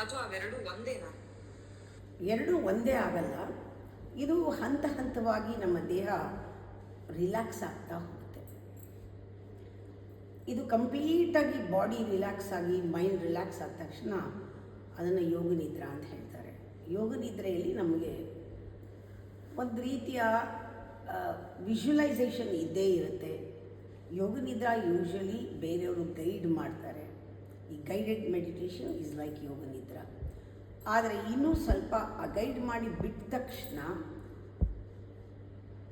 ಅಥವಾ ಅವೆರಡು ಒಂದೇನಾ? ಎರಡೂ ಒಂದೇ ಆಗಲ್ಲ. ಇದು ಹಂತ ಹಂತವಾಗಿ ನಮ್ಮ ದೇಹ ರಿಲ್ಯಾಕ್ಸ್ ಆಗ್ತಾ ಹೋಗುತ್ತೆ. ಇದು ಕಂಪ್ಲೀಟಾಗಿ ಬಾಡಿ ರಿಲ್ಯಾಕ್ಸ್ ಆಗಿ ಮೈಂಡ್ ರಿಲ್ಯಾಕ್ಸ್ ಆದ ತಕ್ಷಣ ಅದನ್ನು ಯೋಗ ನಿದ್ರಾ ಅಂತ ಹೇಳ್ತಾರೆ. ಯೋಗ ನಿದ್ರೆಯಲ್ಲಿ ನಮಗೆ ಒಂದು ರೀತಿಯ ವಿಜುವಲೈಸೇಷನ್ ಇದ್ದೇ ಇರುತ್ತೆ. ಯೋಗ ನಿದ್ರಾ ಯೂಶ್ವಲಿ ಬೇರೆಯವರು ಗೈಡ್ ಮಾಡ್ತಾರೆ. ಈ ಗೈಡೆಡ್ ಮೆಡಿಟೇಷನ್ ಈಸ್ ಲೈಕ್ ಯೋಗ ನಿದ್ರಾ. ಆದರೆ ಇನ್ನೂ ಸ್ವಲ್ಪ ಆ ಗೈಡ್ ಮಾಡಿ ಬಿಟ್ಟ ತಕ್ಷಣ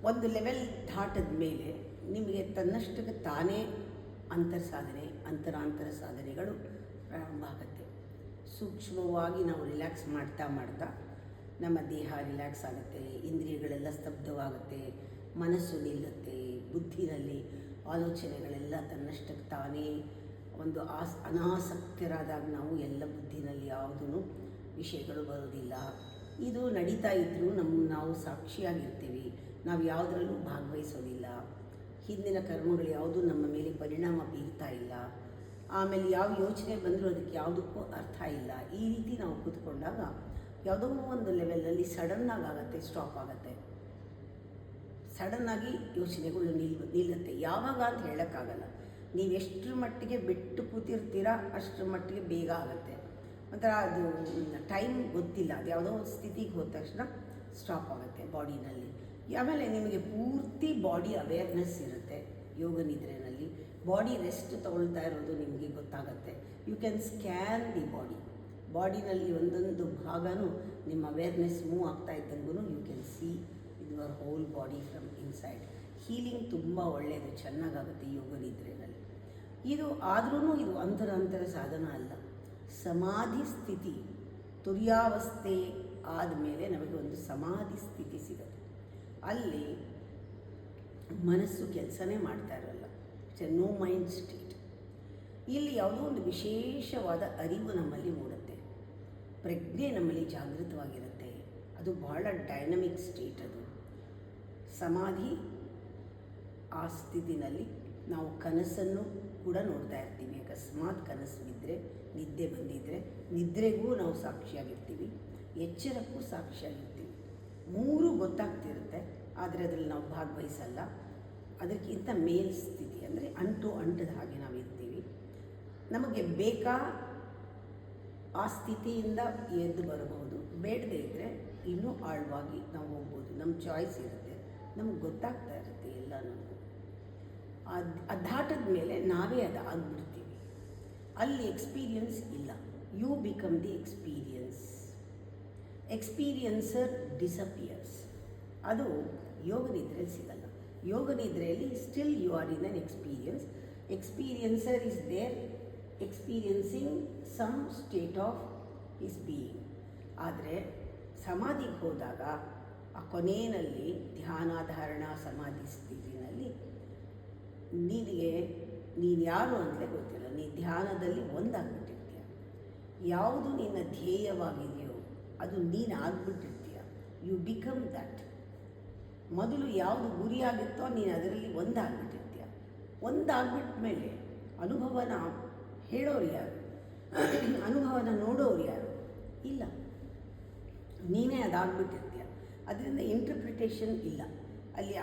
ಒಂದು ಲೆವೆಲ್ ದಾಟಿದ ಮೇಲೆ ನಿಮಗೆ ತನ್ನಷ್ಟಕ್ಕೆ ತಾನೇ ಅಂತರಾಂತರ ಸಾಧನೆಗಳು ಪ್ರಾರಂಭ ಆಗುತ್ತೆ. ಸೂಕ್ಷ್ಮವಾಗಿ ನಾವು ರಿಲ್ಯಾಕ್ಸ್ ಮಾಡ್ತಾ ಮಾಡ್ತಾ ನಮ್ಮ ದೇಹ ರಿಲ್ಯಾಕ್ಸ್ ಆಗುತ್ತೆ, ಇಂದ್ರಿಯಗಳೆಲ್ಲ ಸ್ತಬ್ಧವಾಗುತ್ತೆ, ಮನಸ್ಸು ನಿಲ್ಲುತ್ತೆ, ಬುದ್ಧಿನಲ್ಲಿ ಆಲೋಚನೆಗಳೆಲ್ಲ ತನ್ನಷ್ಟಕ್ಕೆ ತಾನೇ ಒಂದು ಅನಾಸಕ್ತರಾದಾಗ ನಾವು ಎಲ್ಲ ಬುದ್ಧಿನಲ್ಲಿ ಯಾವುದೂ ವಿಷಯಗಳು ಬರೋದಿಲ್ಲ. ಇದು ನಡೀತಾ ಇದ್ದರೂ ನಾವು ಸಾಕ್ಷಿಯಾಗಿರ್ತೀವಿ. ನಾವು ಯಾವುದರಲ್ಲೂ ಭಾಗವಹಿಸೋದಿಲ್ಲ. ಹಿಂದಿನ ಕರ್ಮಗಳು ಯಾವುದೂ ನಮ್ಮ ಮೇಲೆ ಪರಿಣಾಮ ಬೀರ್ತಾ ಇಲ್ಲ. ಆಮೇಲೆ ಯಾವ ಯೋಚನೆ ಬಂದರೂ ಅದಕ್ಕೆ ಯಾವುದಕ್ಕೂ ಅರ್ಥ ಇಲ್ಲ. ಈ ರೀತಿ ನಾವು ಕೂತ್ಕೊಂಡಾಗ ಯಾವುದೋ ಒಂದು ಲೆವೆಲಲ್ಲಿ ಸಡನ್ನಾಗಿ ಆಗುತ್ತೆ, ಸ್ಟಾಪ್ ಆಗುತ್ತೆ. ಸಡನ್ನಾಗಿ ಯೋಚನೆಗಳು ನಿಲ್ಲುತ್ತೆ. ಯಾವಾಗ ಅಂತ ಹೇಳೋಕ್ಕಾಗಲ್ಲ. ನೀವು ಎಷ್ಟರ ಮಟ್ಟಿಗೆ ಬಿಟ್ಟು ಕೂತಿರ್ತೀರಾ ಅಷ್ಟರ ಮಟ್ಟಿಗೆ ಬೇಗ ಆಗುತ್ತೆ. ಒಂಥರ ಅದು ಟೈಮ್ ಗೊತ್ತಿಲ್ಲ. ಅದು ಯಾವುದೋ ಒಂದು ಸ್ಥಿತಿಗೆ ಹೋದ ತಕ್ಷಣ ಸ್ಟಾಪ್ ಆಗುತ್ತೆ ಬಾಡಿನಲ್ಲಿ. ಆಮೇಲೆ ನಿಮಗೆ ಪೂರ್ತಿ ಬಾಡಿ ಅವೇರ್ನೆಸ್ ಇರುತ್ತೆ. ಯೋಗ ನಿದ್ರೆಯಲ್ಲಿ ಬಾಡಿ ರೆಸ್ಟ್ ತಗೊಳ್ತಾ ಇರೋದು ನಿಮಗೆ ಗೊತ್ತಾಗುತ್ತೆ. ಯು ಕ್ಯಾನ್ ಸ್ಕ್ಯಾನ್ ದಿ ಬಾಡಿನಲ್ಲಿ ಒಂದೊಂದು ಭಾಗನೂ ನಿಮ್ಮ ಅವೇರ್ನೆಸ್ ಮೂವ್ ಆಗ್ತಾ ಇದ್ದಂಗೂ you can see your whole body from inside. Healing ತುಂಬ ಒಳ್ಳೆಯದು, ಚೆನ್ನಾಗಾಗುತ್ತೆ ಯೋಗ ನಿದ್ರೆಯಲ್ಲಿ. ಇದು ಆದ್ರೂ ಇದು ಅಂತರ ಸಾಧನ ಅಲ್ಲ. ಸಮಾಧಿ ಸ್ಥಿತಿ, ತುರ್ಯಾವಸ್ಥೆ ಆದಮೇಲೆ ನಮಗೆ ಒಂದು ಸಮಾಧಿ ಸ್ಥಿತಿ ಸಿಗುತ್ತೆ. ಅಲ್ಲಿ ಮನಸ್ಸು ಕೆಲಸನೇ ಮಾಡ್ತಾ ಇರೋಲ್ಲ. It's a no mind state. ಇಲ್ಲಿ ಯಾವುದೋ ಒಂದು ವಿಶೇಷವಾದ ಅರಿವು ನಮ್ಮಲ್ಲಿ ಮೂಡುತ್ತೆ. ಪ್ರಜ್ಞೆ ನಮ್ಮಲ್ಲಿ ಜಾಗೃತವಾಗಿರುತ್ತೆ. ಅದು ಬಹಳ ಡೈನಮಿಕ್ ಸ್ಟೇಟ್. ಅದು ಸಮಾಧಿ ಆ ಸ್ಥಿತಿನಲ್ಲಿ ನಾವು ಕನಸನ್ನು ಕೂಡ ನೋಡ್ತಾ ಇರ್ತೀವಿ. ಅಕಸ್ಮಾತ್ ಕನಸು ಬಿದ್ದರೆ, ನಿದ್ದೆ ಬಂದಿದ್ದರೆ ನಿದ್ರೆಗೂ ನಾವು ಸಾಕ್ಷಿಯಾಗಿರ್ತೀವಿ, ಎಚ್ಚರಕ್ಕೂ ಸಾಕ್ಷಿಯಾಗಿರ್ತೀವಿ. ಮೂರೂ ಗೊತ್ತಾಗ್ತಿರುತ್ತೆ. ಆದರೆ ಅದರಲ್ಲಿ ನಾವು ಭಾಗವಹಿಸಲ್ಲ. ಅದಕ್ಕಿಂತ ಮೇಲ್ಸ್ಥಿತಿ ಅಂದರೆ ಅಂಟದ ಹಾಗೆ ನಾವು ಇರ್ತೀವಿ. ನಮಗೆ ಬೇಕಾ ಆ ಸ್ಥಿತಿಯಿಂದ ಎದ್ದು ಬರಬಹುದು, ಬೇಡದೇ ಇದ್ದರೆ ಇನ್ನೂ ಆಳವಾಗಿ ನಾವು ಹೋಗ್ಬೋದು. ನಮ್ಮ ಚಾಯ್ಸ್ ಇರುತ್ತೆ, ನಮಗೆ ಗೊತ್ತಾಗ್ತಾ ಇರುತ್ತೆ ಎಲ್ಲನೂ. ಅದು ದಾಟದ ಮೇಲೆ ನಾವೇ ಅದು ಆಗಿಬಿಡ್ತೀವಿ. ಅಲ್ಲಿ ಎಕ್ಸ್ಪೀರಿಯನ್ಸ್ ಇಲ್ಲ. You become the experiencer disappears. ಅದು ಯೋಗ ನಿದ್ರೆಯಲ್ಲಿ ಸಿಗಲ್ಲ. ಯೋಗ ನಿದ್ರೆಯಲ್ಲಿ still you are in an experiencer is there experiencing some state of his being. ಆದರೆ ಸಮಾಧಿಗೆ ಹೋದಾಗ ಆ ಕೊನೆಯಲ್ಲಿ ಧ್ಯಾನಾಧಾರಣ ಸಮಾಧಿ ಸ್ಥಿತಿನಲ್ಲಿ ನೀನು ಯಾರು ಅಂತಲೇ ಗೊತ್ತಿಲ್ಲ. ನೀನು ಧ್ಯಾನದಲ್ಲಿ ಒಂದಾಗ್ಬಿಟ್ಟಿರ್ತೀಯ. ಯಾವುದು ನಿನ್ನ ಧ್ಯೇಯವಾಗಿದೆಯೋ ಅದು ನೀನು ಆಗ್ಬಿಟ್ಟಿರ್ತೀಯ. You become that. ಮೊದಲು ಯಾವುದು ಗುರಿಯಾಗುತ್ತೋ ನೀನು ಅದರಲ್ಲಿ ಒಂದಾಗ್ಬಿಟ್ಟಿರ್ತೀಯ. ಒಂದಾಗ್ಬಿಟ್ಟ ಮೇಲೆ ಅನುಭವನ ಹೇಳೋರು ಯಾರು? ಅನುಭವನ ನೋಡೋರು ಯಾರು? ಇಲ್ಲ, ನೀನೇ ಅದಾಗ್ಬಿಟ್ಟಿರ್ತೀಯ. ಅದರಿಂದ ಇಂಟರ್ಪ್ರಿಟೇಷನ್ ಇಲ್ಲ.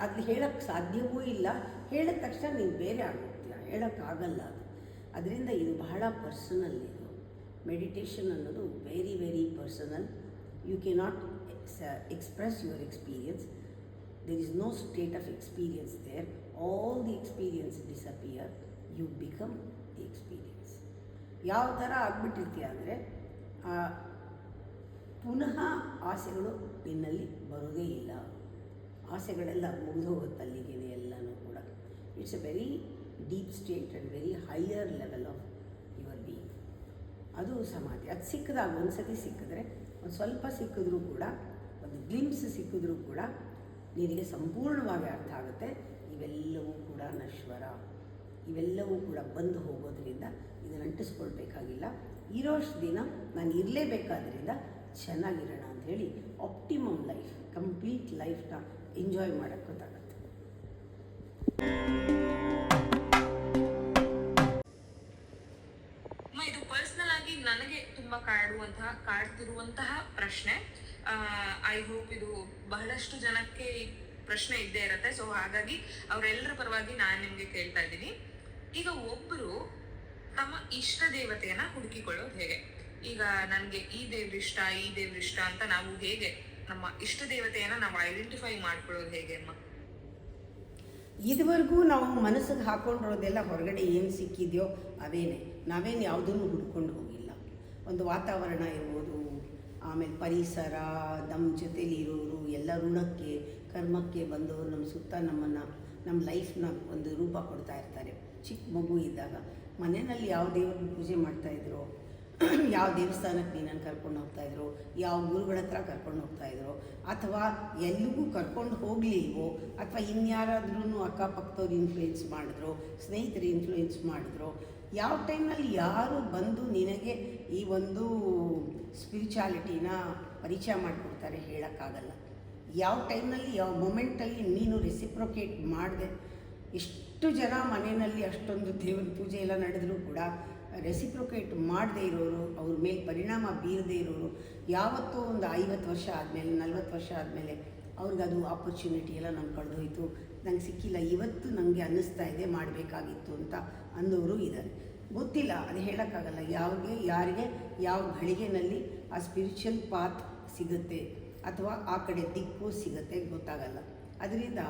ಅಲ್ಲಿ ಹೇಳೋಕ್ಕೆ ಸಾಧ್ಯವೂ ಇಲ್ಲ. ಹೇಳಿದ ತಕ್ಷಣ ನೀನು ಬೇರೆ ಆಗೋಗ್ತೀಯ, ಹೇಳೋಕ್ಕಾಗಲ್ಲ ಅದು. ಅದರಿಂದ ಇದು ಬಹಳ ಪರ್ಸನಲ್. ಇದು ಮೆಡಿಟೇಷನ್ ಅನ್ನೋದು very very personal. You cannot express your experience. There is no state of experience there. All the experience disappear. You become the experience. ಯಾವ ಥರ ಆಗಿಬಿಟ್ಟಿರ್ತೀಯ ಅಂದರೆ ಪುನಃ ಆಸೆಗಳು ನಿನ್ನಲ್ಲಿ ಬರೋದೇ ಇಲ್ಲ. ಆಸೆಗಳೆಲ್ಲ ಮುಗಿದು ಹೋಗುತ್ತೆ ಅಲ್ಲಿಗೆ ಎಲ್ಲನೂ ಕೂಡ. It's A very deep state and very higher level of your being. ಅದು ಸಮಾಧಿ. ಅದು ಸಿಕ್ಕಿದಾಗ ಒಂದು ಸತಿ ಸಿಕ್ಕಿದ್ರೆ, ಒಂದು ಸ್ವಲ್ಪ ಸಿಕ್ಕಿದ್ರೂ ಕೂಡ, ಒಂದು ಗ್ಲಿಮ್ಸ್ ಸಿಕ್ಕಿದ್ರೂ ಕೂಡ ನಿನಗೆ ಸಂಪೂರ್ಣವಾಗಿ ಅರ್ಥ ಆಗುತ್ತೆ ಇವೆಲ್ಲವೂ ಕೂಡ ನಶ್ವರ, ಇವೆಲ್ಲವೂ ಕೂಡ ಬಂದು ಹೋಗೋದ್ರಿಂದ ಇದನ್ನು ಅಂಟಿಸ್ಕೊಳ್ಬೇಕಾಗಿಲ್ಲ. ಇರೋಷ್ಟು ದಿನ ನಾನು ಇರಲೇಬೇಕಾದ್ರಿಂದ ಚೆನ್ನಾಗಿರೋಣ ಅಂಥೇಳಿ ಆಪ್ಟಿಮಮ್ ಲೈಫ್, ಕಂಪ್ಲೀಟ್ ಲೈಫ್ನ ಎಂಜಾಯ್ ಮಾಡೋಕ್ಕೆ ಗೊತ್ತಾಗುತ್ತೆ. ಇದು ಪರ್ಸ್ನಲ್ ಆಗಿ ನನಗೆ ತುಂಬಾ ಕಾಡ್ತಿರುವಂತಹ ಪ್ರಶ್ನೆ. ಐ ಹೋಪ್ ಇದು ಬಹಳಷ್ಟು ಜನಕ್ಕೆ ಈ ಪ್ರಶ್ನೆ ಇದ್ದೇ ಇರತ್ತೆ. ಸೊ ಹಾಗಾಗಿ ಅವರೆಲ್ಲರ ಪರವಾಗಿ ನಾನು ನಿಮ್ಗೆ ಕೇಳ್ತಾ ಇದ್ದೀನಿ. ಈಗ ಒಬ್ರು ತಮ್ಮ ಇಷ್ಟ ದೇವತೆಯನ್ನ ಹುಡುಕಿಕೊಳ್ಳೋದು ಹೇಗೆ? ಈಗ ನನ್ಗೆ ಈ ದೇವ್ರಿಷ್ಟ ಅಂತ ನಾವು ಹೇಗೆ ನಮ್ಮ ಇಷ್ಟ ದೇವತೆಯನ್ನ ನಾವು ಐಡೆಂಟಿಫೈ ಮಾಡ್ಕೊಳ್ಳೋದು ಹೇಗೆ ಅಮ್ಮ? ಇದುವರೆಗೂ ನಾವು ಮನಸ್ಸಿಗೆ ಹಾಕೊಂಡಿರೋದೆಲ್ಲ ಹೊರಗಡೆ ಏನು ಸಿಕ್ಕಿದೆಯೋ ಅವೇನೆ. ನಾವೇನು ಯಾವುದನ್ನು ಹುಡ್ಕೊಂಡು ಹೋಗಿಲ್ಲ. ಒಂದು ವಾತಾವರಣ ಇರ್ಬೋದು, ಆಮೇಲೆ ಪರಿಸರ, ನಮ್ಮ ಜೊತೆಲಿರೋರು, ಎಲ್ಲ ಋಣಕ್ಕೆ ಕರ್ಮಕ್ಕೆ ಬಂದವರು ನಮ್ಮ ಸುತ್ತ ನಮ್ಮ ಲೈಫ್ನ ಒಂದು ರೂಪ ಕೊಡ್ತಾ ಇರ್ತಾರೆ. ಚಿಕ್ಕ ಮಗು ಇದ್ದಾಗ ಮನೆಯಲ್ಲಿ ಯಾವ ದೇವ್ರನ್ನ ಪೂಜೆ ಮಾಡ್ತಾಯಿದ್ರು, ಯಾವ ದೇವಸ್ಥಾನಕ್ಕೆ ನೀನನ್ನು ಕರ್ಕೊಂಡು ಹೋಗ್ತಾಯಿದ್ರು, ಯಾವ ಗುರುಗಳ ಹತ್ರ ಕರ್ಕೊಂಡು ಹೋಗ್ತಾಯಿದ್ರು, ಅಥವಾ ಎಲ್ಲಿಗೂ ಕರ್ಕೊಂಡು ಹೋಗಲಿಲ್ವೋ, ಅಥವಾ ಇನ್ಯಾರಾದ್ರೂ ಅಕ್ಕಪಕ್ಕದವ್ರು ಇನ್ಫ್ಲೂಯೆನ್ಸ್ ಮಾಡಿದ್ರು, ಸ್ನೇಹಿತರು ಇನ್ಫ್ಲೂಯೆನ್ಸ್ ಮಾಡಿದ್ರು, ಯಾವ ಟೈಮ್ನಲ್ಲಿ ಯಾರು ಬಂದು ನಿನಗೆ ಈ ಒಂದು ಸ್ಪಿರಿಚುಯಾಲಿಟಿನ ಪರಿಚಯ ಮಾಡಿಕೊಡ್ತಾರೆ ಹೇಳೋಕ್ಕಾಗಲ್ಲ. ಯಾವ ಟೈಮ್ನಲ್ಲಿ ಯಾವ ಮೊಮೆಂಟಲ್ಲಿ ನೀನು ರೆಸಿಪ್ರೊಕೇಟ್ ಮಾಡಿದೆ. ಎಷ್ಟು ಜನ ಮನೆಯಲ್ಲಿ ಅಷ್ಟೊಂದು ದೇವ್ರ ಪೂಜೆ ಎಲ್ಲ ನಡೆದರೂ ಕೂಡ ರೆಸಿಪ್ರೊಕೇಟ್ ಮಾಡದೇ ಇರೋರು, ಅವ್ರ ಮೇಲೆ ಪರಿಣಾಮ ಬೀರದೇ ಇರೋರು, ಯಾವತ್ತೋ ಒಂದು 50 ವರ್ಷ ಆದಮೇಲೆ 40 ವರ್ಷ ಆದಮೇಲೆ ಅವ್ರಿಗದು ಆಪರ್ಚುನಿಟಿ ಎಲ್ಲ ನಂಗೆ ಕಳೆದೋಯ್ತು, ನಂಗೆ ಸಿಕ್ಕಿಲ್ಲ, ಇವತ್ತು ನನಗೆ ಅನ್ನಿಸ್ತಾ ಇದೆ ಮಾಡಬೇಕಾಗಿತ್ತು ಅಂತ ಅಂದವರು ಇದ್ದಾರೆ. ಗೊತ್ತಿಲ್ಲ, ಅದು ಹೇಳೋಕ್ಕಾಗಲ್ಲ ಯಾರಿಗೆ ಯಾವ ಘಳಿಗೆನಲ್ಲಿ ಆ ಸ್ಪಿರಿಚುವಲ್ ಪಾತ್ ಸಿಗುತ್ತೆ ಅಥವಾ ಆ ಕಡೆ ದಿಕ್ಕು ಸಿಗುತ್ತೆ ಗೊತ್ತಾಗಲ್ಲ. ಅದರಿಂದ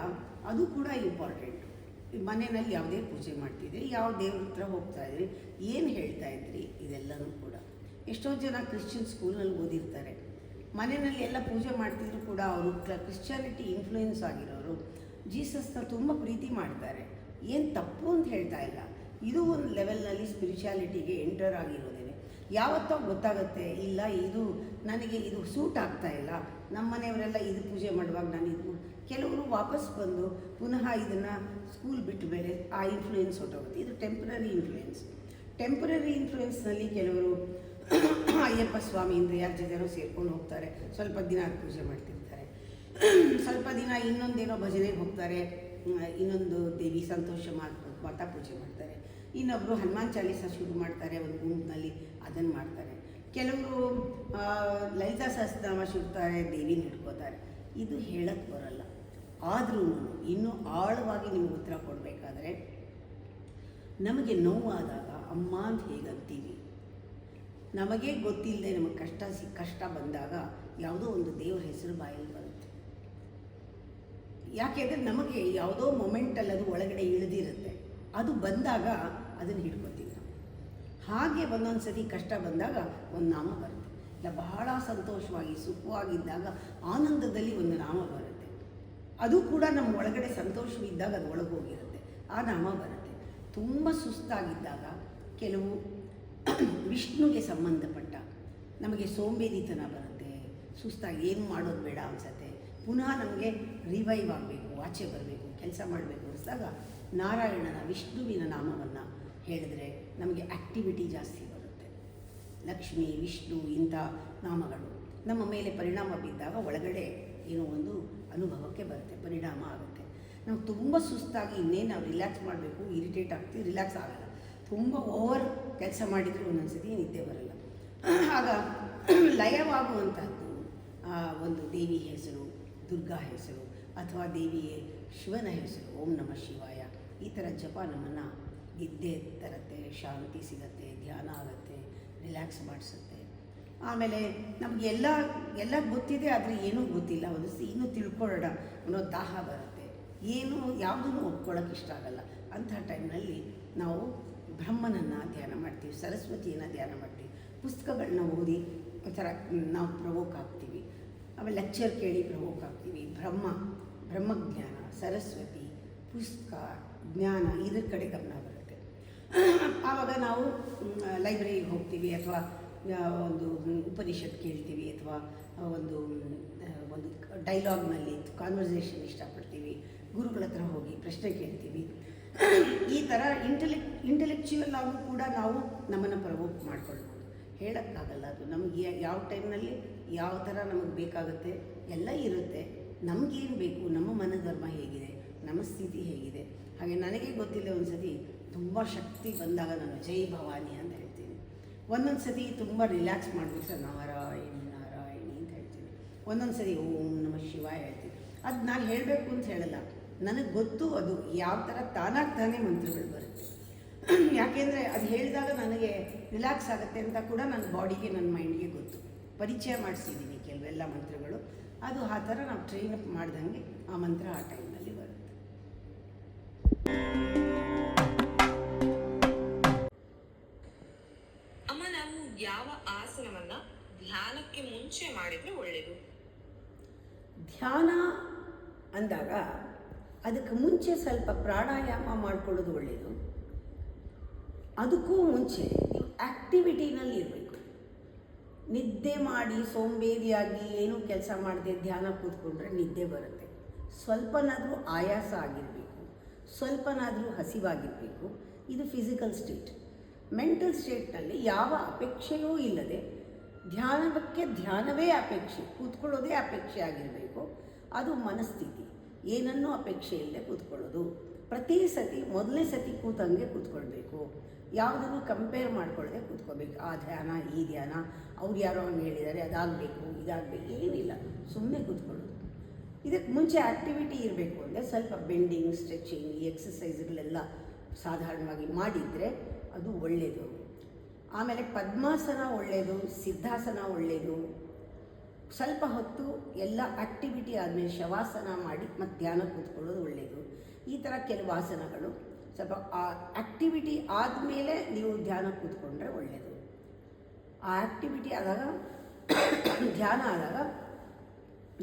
ಅದು ಕೂಡ ಇಂಪಾರ್ಟೆಂಟ್. ಮನೆಯಲ್ಲಿ ಯಾವುದೇ ಪೂಜೆ ಮಾಡ್ತಿದ್ರಿ, ಯಾವ ದೇವ್ರ ಹತ್ರ ಹೋಗ್ತಾಯಿದ್ರಿ, ಏನು ಹೇಳ್ತಾಯಿದ್ರಿ, ಇದೆಲ್ಲನೂ ಕೂಡ. ಎಷ್ಟೋ ಜನ ಕ್ರಿಶ್ಚಿಯನ್ ಸ್ಕೂಲ್ನಲ್ಲಿ ಓದಿರ್ತಾರೆ, ಮನೆಯಲ್ಲಿ ಎಲ್ಲ ಪೂಜೆ ಮಾಡ್ತಿದ್ರು ಕೂಡ ಅವರು ಕ್ರಿಶ್ಚಿಯಾನಿಟಿ ಇನ್ಫ್ಲೂಯೆನ್ಸ್ ಆಗಿರೋರು ಜೀಸಸ್ನ ತುಂಬ ಪ್ರೀತಿ ಮಾಡ್ತಾರೆ. ಏನು ತಪ್ಪು ಅಂತ ಹೇಳ್ತಾ ಇಲ್ಲ, ಇದು ಒಂದು ಲೆವೆಲ್ನಲ್ಲಿ ಸ್ಪಿರಿಚುಯಾಲಿಟಿಗೆ ಎಂಟರ್ ಆಗಿರೋದೇನೆ. ಯಾವತ್ತೋ ಗೊತ್ತಾಗುತ್ತೆ, ಇಲ್ಲ ಇದು ನನಗೆ ಇದು ಸೂಟ್ ಆಗ್ತಾ ಇಲ್ಲ, ನಮ್ಮ ಮನೆಯವರೆಲ್ಲ ಇದು ಪೂಜೆ ಮಾಡುವಾಗ ನಾನು ಇದು. ಕೆಲವರು ವಾಪಸ್ ಬಂದು ಪುನಃ ಇದನ್ನು ಸ್ಕೂಲ್ ಬಿಟ್ಟ ಮೇಲೆ ಆ ಇನ್ಫ್ಲೂಯೆನ್ಸ್ ಹೊಟ್ಟೋಗುತ್ತೆ. ಇದು ಟೆಂಪ್ರರಿ ಇನ್ಫ್ಲೂಯೆನ್ಸ್ನಲ್ಲಿ ಕೆಲವರು ಅಯ್ಯಪ್ಪ ಸ್ವಾಮಿಯಿಂದ ಯಾರ ಜೊತೆನೋ ಸೇರ್ಕೊಂಡು ಹೋಗ್ತಾರೆ, ಸ್ವಲ್ಪ ದಿನ ಪೂಜೆ ಮಾಡ್ತಿರ್ತಾರೆ, ಸ್ವಲ್ಪ ದಿನ ಇನ್ನೊಂದೇನೋ ಭಜನೆಗೆ ಹೋಗ್ತಾರೆ, ಇನ್ನೊಂದು ದೇವಿ ಸಂತೋಷ ಮಾತಾ ಪೂಜೆ ಮಾಡ್ತಾರೆ, ಇನ್ನೊಬ್ಬರು ಹನುಮಾನ್ ಚಾಲೀಸ ಶುರು ಮಾಡ್ತಾರೆ ಒಂದು ಗುಂಪಿನಲ್ಲಿ, ಅದನ್ನು ಮಾಡ್ತಾರೆ. ಕೆಲವರು ಲಲಿತಾ ಸಹಸ್ರನಾಮ ಶುಡ್ತಾರೆ, ದೇವಿನ ಹಿಡ್ಕೋತಾರೆ. ಇದು ಹೇಳಕ್ಕೆ ಬರಲ್ಲ. ಆದ್ರೂ ಇನ್ನೂ ಆಳವಾಗಿ ನಿಮ್ಗೆ ಉತ್ತರ ಕೊಡಬೇಕಾದ್ರೆ, ನಮಗೆ ನೋವಾದಾಗ ಅಮ್ಮ ಅಂತ ಹೇಗಂತೀವಿ, ನಮಗೇ ಗೊತ್ತಿಲ್ಲದೆ ನಮಗೆ ಕಷ್ಟ ಬಂದಾಗ ಯಾವುದೋ ಒಂದು ದೇವ್ರ ಹೆಸರು ಬಾಯಲ್ಲಿ ಬರುತ್ತೆ. ಯಾಕೆಂದರೆ ನಮಗೆ ಯಾವುದೋ ಮೊಮೆಂಟಲ್ಲಿ ಅದು ಒಳಗಡೆ ಇಳಿದಿರುತ್ತೆ, ಅದು ಬಂದಾಗ ಅದನ್ನು ಹಿಡ್ಕೊತೀವಿ ನಾವು. ಹಾಗೆ ಒಂದೊಂದು ಸತಿ ಕಷ್ಟ ಬಂದಾಗ ಒಂದು ನಾಮ ಬರುತ್ತೆ. ಇಲ್ಲ ಬಹಳ ಸಂತೋಷವಾಗಿ ಸುಖವಾಗಿದ್ದಾಗ ಆನಂದದಲ್ಲಿ ಒಂದು ನಾಮ ಬರುತ್ತೆ, ಅದು ಕೂಡ ನಮ್ಮ ಒಳಗಡೆ ಸಂತೋಷವಿದ್ದಾಗ ಅದು ಒಳಗೆ ಹೋಗಿರುತ್ತೆ, ಆ ನಾಮ ಬರುತ್ತೆ. ತುಂಬ ಸುಸ್ತಾಗಿದ್ದಾಗ ಕೆಲವು ವಿಷ್ಣುಗೆ ಸಂಬಂಧಪಟ್ಟ ನಮಗೆ ಸೋಂಬೇರಿತನ ಬರುತ್ತೆ, ಸುಸ್ತಾಗಿ ಏನು ಮಾಡೋದು ಬೇಡ ಅನಿಸುತ್ತೆ, ಪುನಃ ನಮಗೆ ರಿವೈವ್ ಆಗಬೇಕು, ಆಚೆ ಬರಬೇಕು, ಕೆಲಸ ಮಾಡಬೇಕು ಅನಿಸಿದಾಗ ನಾರಾಯಣನ ವಿಷ್ಣುವಿನ ನಾಮವನ್ನು ಹೇಳಿದ್ರೆ ನಮಗೆ ಆ್ಯಕ್ಟಿವಿಟಿ ಜಾಸ್ತಿ ಬರುತ್ತೆ. ಲಕ್ಷ್ಮಿ, ವಿಷ್ಣು ಇಂಥ ನಾಮಗಳು ನಮ್ಮ ಮೇಲೆ ಪರಿಣಾಮ ಬಿದ್ದಾಗ ಒಳಗಡೆ ಏನೋ ಒಂದು ಅನುಭವಕ್ಕೆ ಬರುತ್ತೆ, ಪರಿಣಾಮ ಆಗುತ್ತೆ. ನಾವು ತುಂಬ ಸುಸ್ತಾಗಿ ಇನ್ನೇನು ನಾವು ರಿಲ್ಯಾಕ್ಸ್ ಮಾಡಬೇಕು, ಇರಿಟೇಟ್ ಆಗ್ತೀವಿ, ರಿಲ್ಯಾಕ್ಸ್ ಆಗಲ್ಲ. ತುಂಬ ಓವರ್ ಕೆಲಸ ಮಾಡಿದರೂ ಒಂದೊಂದು ಸತಿ ನಿದ್ದೆ ಬರಲ್ಲ. ಆಗ ಲಯವಾಗುವಂಥದ್ದು ಒಂದು ದೇವಿ ಹೆಸರು, ದುರ್ಗಾ ಹೆಸರು, ಅಥವಾ ದೇವಿಯೇ ಶಿವನ ಹೆಸರು, ಓಂ ನಮಃ ಶಿವಾಯ, ಈ ಥರ ಜಪ ನಮ್ಮನ್ನು ನಿದ್ದೆ ತರುತ್ತೆ, ಶಾಂತಿ ಸಿಗುತ್ತೆ, ಧ್ಯಾನ ಆಗುತ್ತೆ, ರಿಲ್ಯಾಕ್ಸ್ ಮಾಡಿಸುತ್ತೆ. ಆಮೇಲೆ ನಮಗೆಲ್ಲ ಗೊತ್ತಿದೆ, ಆದರೆ ಏನೂ ಗೊತ್ತಿಲ್ಲ, ಒಂದು ಇನ್ನೂ ತಿಳ್ಕೊಳ್ಳೋಣ ಅನ್ನೋ ದಾಹ ಬರುತ್ತೆ, ಏನು ಯಾವುದೂ ಒಪ್ಕೊಳ್ಳೋಕೆ ಇಷ್ಟ ಆಗಲ್ಲ. ಅಂಥ ಟೈಮ್ನಲ್ಲಿ ನಾವು ಬ್ರಹ್ಮನನ್ನು ಧ್ಯಾನ ಮಾಡ್ತೀವಿ, ಸರಸ್ವತಿಯನ್ನು ಧ್ಯಾನ ಮಾಡ್ತೀವಿ, ಪುಸ್ತಕಗಳನ್ನ ಓದಿ ಒಂಥರ ನಾವು ಪ್ರವೋಕ್ ಆಗ್ತೀವಿ, ಆಮೇಲೆ ಲೆಕ್ಚರ್ ಕೇಳಿ ಪ್ರವೋಕ್ ಆಗ್ತೀವಿ. ಬ್ರಹ್ಮಜ್ಞಾನ, ಸರಸ್ವತಿ, ಪುಸ್ತಕ, ಜ್ಞಾನ ಇದ್ರ ಕಡೆ ಗಮನ ಬರುತ್ತೆ. ಆವಾಗ ನಾವು ಲೈಬ್ರರಿಗೆ ಹೋಗ್ತೀವಿ, ಅಥವಾ ಒಂದು ಉಪನಿಷತ್ ಕೇಳ್ತೀವಿ, ಅಥವಾ ಒಂದು ಡೈಲಾಗ್ನಲ್ಲಿ ಕಾನ್ವರ್ಸೇಷನ್ ಇಷ್ಟಪಡ್ತೀವಿ, ಗುರುಗಳ ಹತ್ರ ಹೋಗಿ ಪ್ರಶ್ನೆ ಕೇಳ್ತೀವಿ. ಈ ಥರ ಇಂಟೆಲೆಕ್ಚುವಲ್ ಆಗೂ ಕೂಡ ನಾವು ನಮ್ಮನ್ನು ಪ್ರವೋಕ್ ಮಾಡ್ಕೊಳ್ಬೋದು. ಹೇಳೋಕ್ಕಾಗಲ್ಲ, ಅದು ನಮಗೆ ಯಾವ ಟೈಮ್ನಲ್ಲಿ ಯಾವ ಥರ ನಮಗೆ ಬೇಕಾಗುತ್ತೆ ಎಲ್ಲ ಇರುತ್ತೆ. ನಮಗೇನು ಬೇಕು, ನಮ್ಮ ಮನೋಧರ್ಮ ಹೇಗಿದೆ, ನಮ್ಮ ಸ್ಥಿತಿ ಹೇಗಿದೆ. ಹಾಗೆ ನನಗೆ ಗೊತ್ತಿಲ್ಲ, ಒಂದು ಸತಿ ತುಂಬ ಶಕ್ತಿ ಬಂದಾಗ ನಾನು ಜೈ ಭವಾನಿ ಅಂತ ಹೇಳ್ತೀನಿ. ಒಂದೊಂದು ಸತಿ ತುಂಬ ರಿಲ್ಯಾಕ್ಸ್ ಮಾಡಬೇಕು ಸರ್, ನಾರಾಯಣಿ ನಾರಾಯಣಿ ಅಂತ ಹೇಳ್ತೀನಿ. ಒಂದೊಂದು ಸತಿ ಓಂ ನಮಃ ಶಿವಾಯ ಹೇಳ್ತೀನಿ. ಅದು ನಾನು ಹೇಳಬೇಕು ಅಂತ ಹೇಳಲ್ಲ, ನನಗೆ ಗೊತ್ತು ಅದು ಯಾವ ಥರ ತಾನಾಗಿ ತಾನೇ ಮಂತ್ರಗಳು ಬರುತ್ತೆ. ಯಾಕೆಂದರೆ ಅದು ಹೇಳಿದಾಗ ನನಗೆ ರಿಲ್ಯಾಕ್ಸ್ ಆಗುತ್ತೆ ಅಂತ ಕೂಡ ನನ್ನ ಬಾಡಿಗೆ ನನ್ನ ಮೈಂಡ್ಗೆ ಗೊತ್ತು. ಪರಿಚಯ ಮಾಡಿಸಿದ್ದೀನಿ ಕೆಲವೆಲ್ಲ ಮಂತ್ರಗಳು. ಅದು ಆ ಥರ ನಾವು ಟ್ರೈನ್ ಅಪ್ ಮಾಡ್ದಂಗೆ ಆ ಮಂತ್ರ ಆ ಟೈಮ್ನಲ್ಲಿ ಬರುತ್ತೆ. ಅಮ್ಮ, ನಾವು ಯಾವ ಆಸನವನ್ನ ಧ್ಯಾನಕ್ಕೆ ಮುಂಚೆ ಮಾಡಿದ್ರೆ ಒಳ್ಳೆಯದು? ಧ್ಯಾನ ಅಂದಾಗ ಅದಕ್ಕೆ ಮುಂಚೆ ಸ್ವಲ್ಪ ಪ್ರಾಣಾಯಾಮ ಮಾಡ್ಕೊಳ್ಳೋದು ಒಳ್ಳೆಯದು. ಅದಕ್ಕೂ ಮುಂಚೆ ನೀವು ಆ್ಯಕ್ಟಿವಿಟಿನಲ್ಲಿ ಇರಬೇಕು. ನಿದ್ದೆ ಮಾಡಿ ಸೋಂಬೇರಿಯಾಗಿ ಏನೂ ಕೆಲಸ ಮಾಡದೆ ಧ್ಯಾನ ಕೂತ್ಕೊಂಡ್ರೆ ನಿದ್ದೆ ಬರುತ್ತೆ. ಸ್ವಲ್ಪನಾದರೂ ಆಯಾಸ ಆಗಿರಬೇಕು, ಸ್ವಲ್ಪನಾದರೂ ಹಸಿವಾಗಿರಬೇಕು. ಇದು ಫಿಸಿಕಲ್ ಸ್ಟೇಟ್. ಮೆಂಟಲ್ ಸ್ಟೇಟ್ನಲ್ಲಿ ಯಾವ ಅಪೇಕ್ಷೆಯೂ ಇಲ್ಲದೆ ಧ್ಯಾನಕ್ಕೆ ಧ್ಯಾನವೇ ಅಪೇಕ್ಷೆ, ಕೂತ್ಕೊಳ್ಳೋದೇ ಅಪೇಕ್ಷೆ ಆಗಿರಬೇಕು. ಅದು ಮನಸ್ಥಿತಿ. ಏನನ್ನೂ ಅಪೇಕ್ಷೆ ಇಲ್ಲದೆ ಕೂತ್ಕೊಳ್ಳೋದು. ಪ್ರತಿ ಸತಿ ಮೊದಲನೇ ಸತಿ ಕೂತಂಗೆ ಕೂತ್ಕೊಳ್ಬೇಕು. ಯಾವುದನ್ನು ಕಂಪೇರ್ ಮಾಡ್ಕೊಳ್ಳದೆ ಕೂತ್ಕೋಬೇಕು. ಆ ಧ್ಯಾನ ಈ ಧ್ಯಾನ, ಅವ್ರು ಯಾರೋ ಹಂಗೆ ಹೇಳಿದ್ದಾರೆ ಅದಾಗಬೇಕು ಇದಾಗಬೇಕು, ಏನಿಲ್ಲ, ಸುಮ್ಮನೆ ಕೂತ್ಕೊಳ್ಳೋದು. ಇದಕ್ಕೆ ಮುಂಚೆ ಆ್ಯಕ್ಟಿವಿಟಿ ಇರಬೇಕು ಅಂದರೆ ಸ್ವಲ್ಪ ಬೆಂಡಿಂಗ್, ಸ್ಟ್ರೆಚಿಂಗ್, ಈ ಎಕ್ಸಸೈಸ್ಗಳೆಲ್ಲ ಸಾಧಾರಣವಾಗಿ ಮಾಡಿದರೆ ಅದು ಒಳ್ಳೆಯದು. ಆಮೇಲೆ ಪದ್ಮಾಸನ ಒಳ್ಳೆಯದು, ಸಿದ್ಧಾಸನ ಒಳ್ಳೆಯದು. ಸ್ವಲ್ಪ ಹೊತ್ತು ಎಲ್ಲ ಆ್ಯಕ್ಟಿವಿಟಿ ಆದಮೇಲೆ ಶವಾಸನ ಮಾಡಿ ಮತ್ತು ಧ್ಯಾನ ಕೂತ್ಕೊಳ್ಳೋದು ಒಳ್ಳೆಯದು. ಈ ಥರ ಕೆಲವು ಆಸನಗಳು ಸ್ವಲ್ಪ ಆ ಆ್ಯಕ್ಟಿವಿಟಿ ಆದಮೇಲೆ ನೀವು ಧ್ಯಾನ ಕೂತ್ಕೊಂಡ್ರೆ ಒಳ್ಳೆಯದು. ಆ ಆ್ಯಕ್ಟಿವಿಟಿ ಆದಾಗ ಧ್ಯಾನ ಆದಾಗ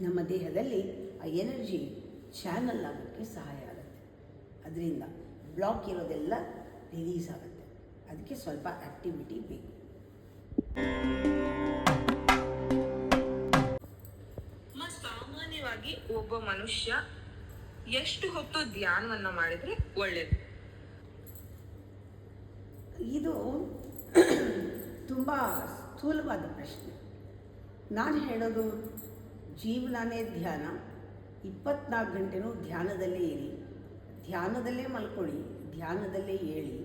ನಮ್ಮ ದೇಹದಲ್ಲಿ ಆ ಎನರ್ಜಿ ಚಾನಲ್ ಆಗೋಕ್ಕೆ ಸಹಾಯ ಆಗುತ್ತೆ. ಅದರಿಂದ ಬ್ಲಾಕ್ ಇರೋದೆಲ್ಲ ರಿಲೀಸ್ ಆಗುತ್ತೆ. ಅದಕ್ಕೆ ಸ್ವಲ್ಪ ಆ್ಯಕ್ಟಿವಿಟಿ ಬೇಕು. ಸಾಮಾನ್ಯವಾಗಿ ಒಬ್ಬ ಮನುಷ್ಯ ಎಷ್ಟು ಹೊತ್ತು ಧ್ಯಾನವನ್ನ ಮಾಡಿದ್ರೆ ಒಳ್ಳೆಯದು? ಇದು ತುಂಬ ಸ್ಥೂಲವಾದ ಪ್ರಶ್ನೆ. ನಾನು ಹೇಳೋದು ಜೀವನನೇ ಧ್ಯಾನ. 24 ಗಂಟೆನೂ ಧ್ಯಾನದಲ್ಲೇ ಇರಿ, ಧ್ಯಾನದಲ್ಲೇ ಮಲ್ಕೊಳ್ಳಿ, ಧ್ಯಾನದಲ್ಲೇ ಏಳಿ,